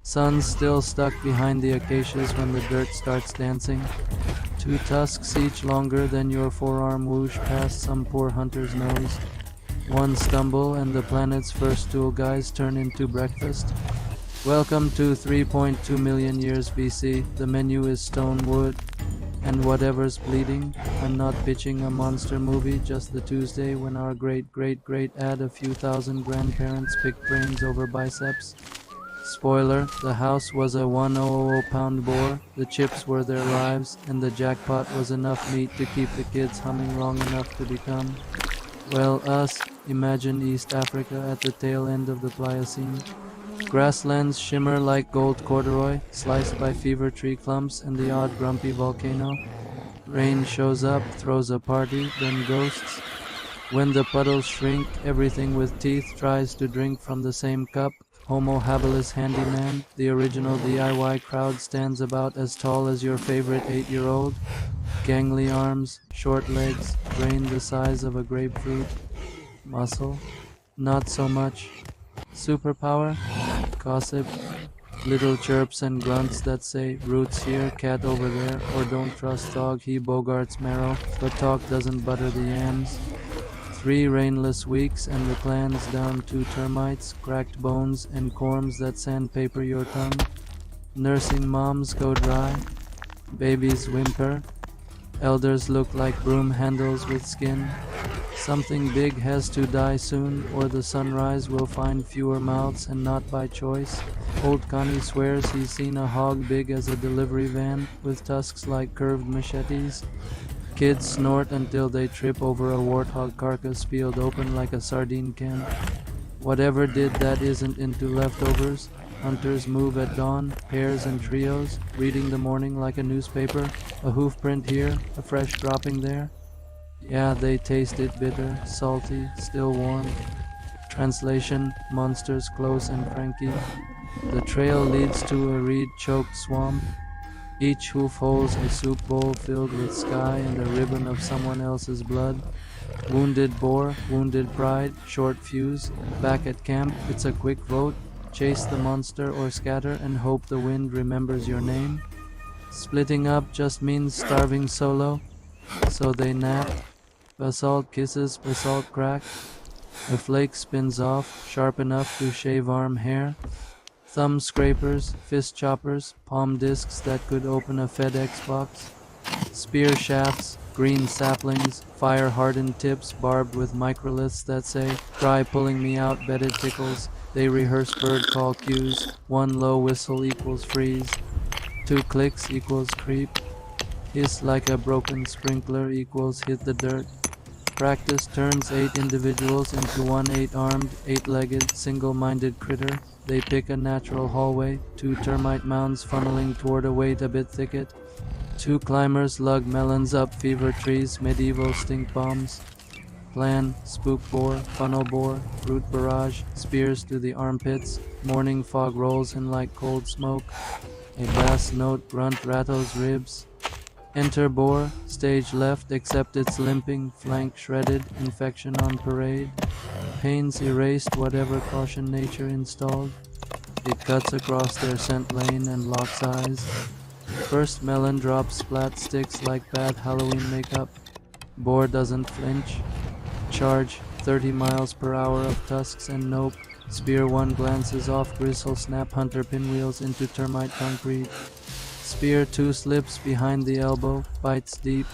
Sun's still stuck behind the acacias when the dirt starts dancing. Two tusks each longer than your forearm whoosh past some poor hunter's nose. One stumble and the planet's first tool guys turn into breakfast. Welcome to 3.2 million years BC. The menu is stone wood and whatever's bleeding. I'm not pitching a monster movie, just the Tuesday when our great add a few thousand grandparents picked brains over biceps. Spoiler, the house was a 1,000-pound boar, the chips were their lives, and the jackpot was enough meat to keep the kids humming long enough to become, well, us. Imagine East Africa at the tail end of the Pliocene. Grasslands shimmer like gold corduroy, sliced by fever tree clumps and the odd grumpy volcano. Rain shows up, throws a party, then ghosts. When the puddles shrink, everything with teeth tries to drink from the same cup. Homo Habilis handyman, the original DIY crowd stands about as tall as your favorite 8-year-old. Gangly arms, short legs, brain the size of a grapefruit. Muscle? Not so much. Superpower? Gossip? Little chirps and grunts that say, roots here, cat over there, or don't trust dog, he bogarts marrow, but talk doesn't butter the yams. 3 rainless weeks and the clan's down 2 termites, cracked bones, and corms that sandpaper your tongue. Nursing moms go dry. Babies whimper. Elders look like broom handles with skin. Something big has to die soon, or the sunrise will find fewer mouths and not by choice. Old Connie swears he's seen a hog big as a delivery van, with tusks like curved machetes. Kids snort until they trip over a warthog carcass peeled open like a sardine can. Whatever did that isn't into leftovers. Hunters move at dawn, pairs and trios, reading the morning like a newspaper, a hoof print here, a fresh dropping there. Yeah, they taste it bitter, salty, still warm. Translation, monsters close and cranky. The trail leads to a reed-choked swamp. Each hoof holds a soup bowl filled with sky and a ribbon of someone else's blood. Wounded boar, wounded pride, short fuse. Back at camp, it's a quick vote. Chase the monster or scatter and hope the wind remembers your name. Splitting up just means starving solo, so they nap. Basalt kisses, basalt crack. A flake spins off, sharp enough to shave arm hair. Thumb scrapers, fist choppers, palm discs that could open a FedEx box. Spear shafts, green saplings, fire-hardened tips barbed with microliths that say, try pulling me out, bet it tickles. They rehearse bird call cues. 1 low whistle equals freeze. 2 clicks equals creep. Hiss like a broken sprinkler equals hit the dirt. Practice turns 8 individuals into one 8-armed, 8-legged, single-minded critter. They pick a natural hallway, 2 termite mounds funneling toward a wait-a-bit thicket. 2 climbers lug melons up fever trees, medieval stink bombs. Plan, spook boar, funnel boar, root barrage, spears to the armpits. Morning fog rolls in like cold smoke. A bass note grunt rattles ribs. Enter boar, stage left except it's limping, flank shredded, infection on parade. Pains erased whatever caution nature installed. It cuts across their scent lane and locks eyes. First melon drops splat sticks like bad Halloween makeup. Boar doesn't flinch. Charge, 30 miles per hour of tusks and nope. Spear 1 glances off gristle snap hunter pinwheels into termite concrete. Spear 2 slips behind the elbow, bites deep.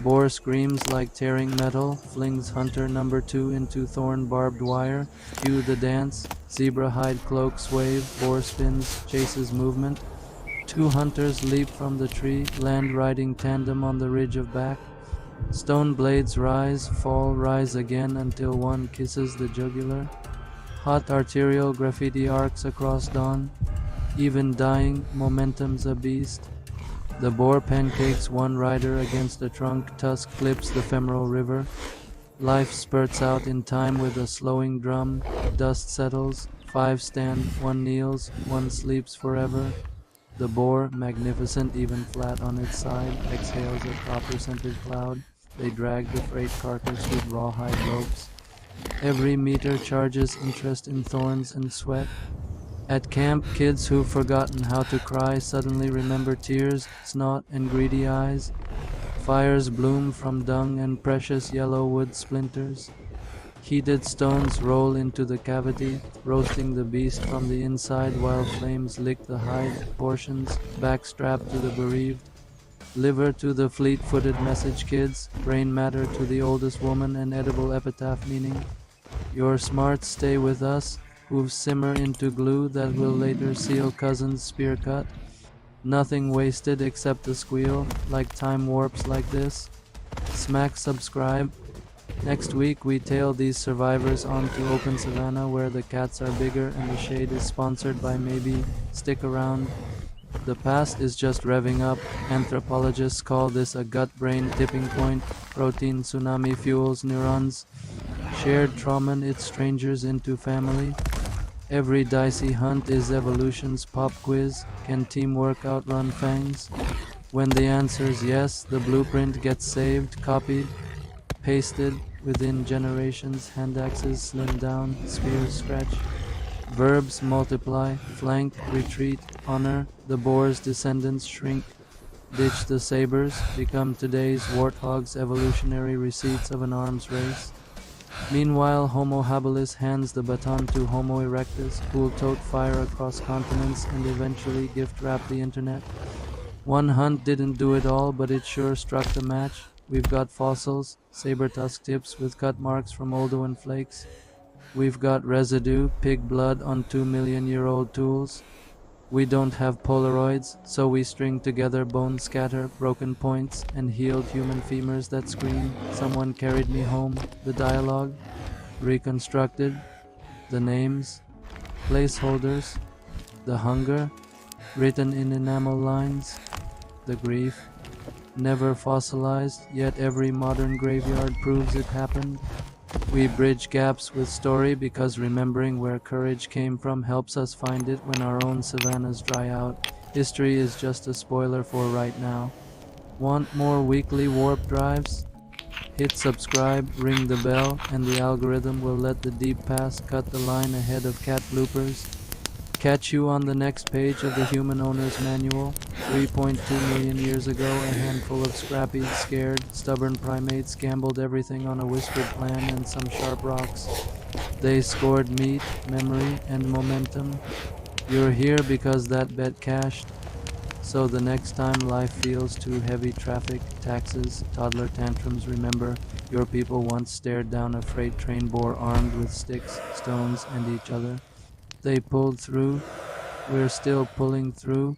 Boar screams like tearing metal, flings hunter number 2 into thorn barbed wire. Cue the dance, zebra hide cloaks wave, boar spins, chases movement. 2 hunters leap from the tree, land riding tandem on the ridge of back. Stone blades rise, fall, rise again until one kisses the jugular. Hot arterial graffiti arcs across dawn. Even dying, momentum's a beast. The boar pancakes one rider against a trunk, tusk clips the femoral river. Life spurts out in time with a slowing drum. Dust settles, 5 stand, 1 kneels, 1 sleeps forever. The boar, magnificent even flat on its side, exhales a copper-scented cloud. They drag the freight carcass with rawhide ropes. Every meter charges interest in thorns and sweat. At camp, kids who've forgotten how to cry suddenly remember tears, snot, and greedy eyes. Fires bloom from dung and precious yellow wood splinters. Heated stones roll into the cavity, roasting the beast from the inside while flames lick the hide portions, backstrap to the bereaved. Liver to the fleet-footed message kids, brain matter to the oldest woman, and edible epitaph meaning, your smarts stay with us, who've simmer into glue that will later seal cousin's spear cut. Nothing wasted except the squeal, like time warps like this. Smack subscribe. Next week we tail these survivors onto open savanna where the cats are bigger and the shade is sponsored by maybe. Stick around. The past is just revving up. Anthropologists call this a gut-brain tipping point. Protein tsunami fuels neurons. Shared trauma knits strangers into family. Every dicey hunt is evolution's pop quiz. Can teamwork outrun fangs? When the answer's yes, the blueprint gets saved, copied, pasted. Within generations, hand axes slim down, spears stretch. Verbs multiply, flank, retreat, honor. The boar's descendants shrink. Ditch the sabers, become today's warthogs, evolutionary receipts of an arms race. Meanwhile, Homo Habilis hands the baton to Homo erectus, who'll tote fire across continents and eventually gift wrap the internet. One hunt didn't do it all, but it sure struck the match. We've got fossils, saber-tusked tips with cut marks from Oldowan flakes. We've got residue, pig blood on 2 million-year-old tools. We don't have Polaroids, so we string together bone scatter, broken points, and healed human femurs that scream, someone carried me home. The dialogue, reconstructed, the names, placeholders, the hunger, written in enamel lines, the grief, never fossilized, yet every modern graveyard proves it happened. We bridge gaps with story because remembering where courage came from helps us find it when our own savannas dry out. History is just a spoiler for right now. Want more weekly warp drives? Hit subscribe, ring the bell, and the algorithm will let the deep past cut the line ahead of cat bloopers. Catch you on the next page of the Human Owner's Manual. 3.2 million years ago, a handful of scrappy, scared, stubborn primates gambled everything on a whispered plan and some sharp rocks. They scored meat, memory, and momentum. You're here because that bet cashed. So the next time life feels too heavy, traffic, taxes, toddler tantrums, remember, your people once stared down a freight train bore armed with sticks, stones, and each other. They pulled through. We're still pulling through.